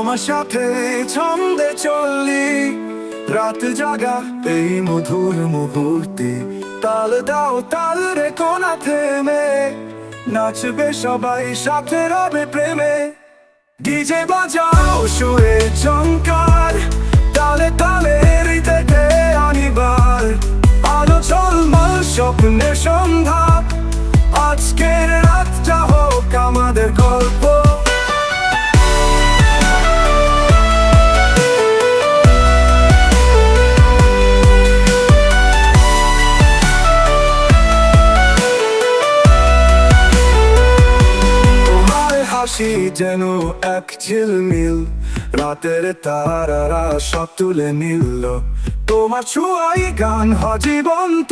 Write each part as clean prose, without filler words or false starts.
তোমার সাথে ছন্দে চললি, রাত জাগা এই মধুর মুহূর্তে। তাল দাও তাল রে কোনা থেমে, নাচবে সবাই সাথে রবে প্রেমে। ডিজে বাজাও সুরে ঝংকার, তালে তালে হৃদয়তে আনিবার। আলো ঝলমল স্বপ্নের সন্ধ্যা, আজকের রাতটা হোক আমাদের গল্প। হাসি যেন এক ঝিলমিল, রাতের তারারা সব তুলে নিল। তোমার ছোঁয়াই গান হয় জীবন্ত,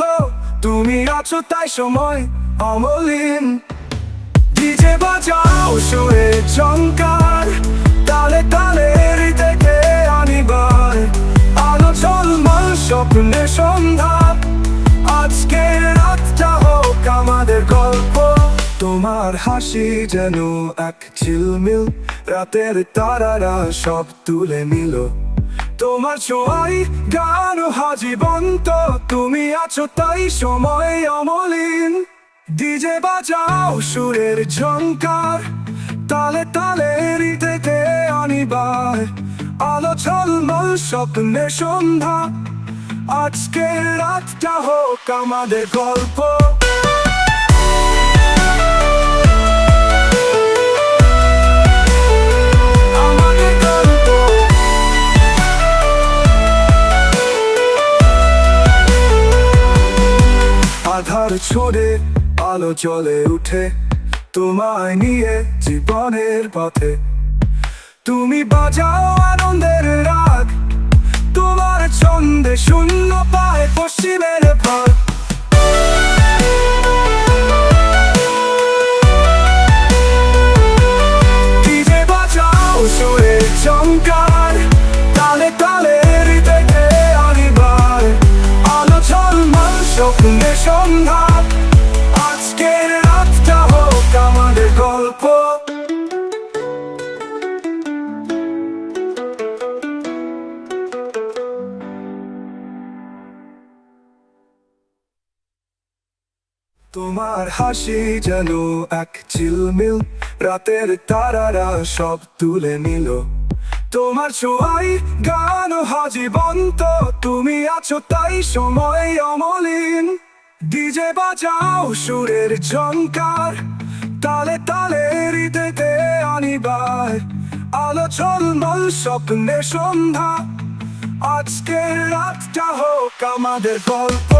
তুমি আছো তাই সময় অমলিন। ডিজে বাজাও সুরে ঝংকার, তালে তালে হৃদয়কে আনিবার। আলো ঝলমল স্বপ্নের সন্ধ্যা, আজকের রাতটা হোক আমাদের গল্প। তোমার হাসি যেন এক ঝিলমিল, রাতের তারারা সব তুলে নিল। তোমার ছোঁয়াই গান হয় জীবন্ত, তুমি আছো তাই সময় অমলিন। ডিজে বাজাও সুরের ঝংকার, তালে তালে হৃদয়তে আনিবার। আলো ঝলমল স্বপ্নের সন্ধ্যা, আজকের রাতটা হোক আমাদের গল্প। আধার ছোড়ে আলো জ্বলে উঠে, তোমায় নিয়ে জীবনের পথে। তুমি বাজাও আনন্দের রাগ, তোমার ছন্দে শূন্য পায় পশ্চিমের ভাগ। ডিজে বাজাও সুরে ঝংকার, তালে তালে হৃদয়কে আনিবার। আলো ঝলমল স্বপ্নের সন্ধ্যা, আজকের রাতটা হোক আমাদের গল্প। তোমার হাসি যেন এক ঝিলমিল, রাতের তারারা সব তুলে নিল। তোমার ছোঁয়াই গান হয় জীবন্ত, তুমি আছো তাই সময় অমলিন। ডিজে বাজাও সুরের ঝংকার, তালে তালে হৃদয়তে আনিবার। আলো ঝলমল স্বপ্নের সন্ধ্যা, আজকের রাতটা হোক আমাদের গল্প।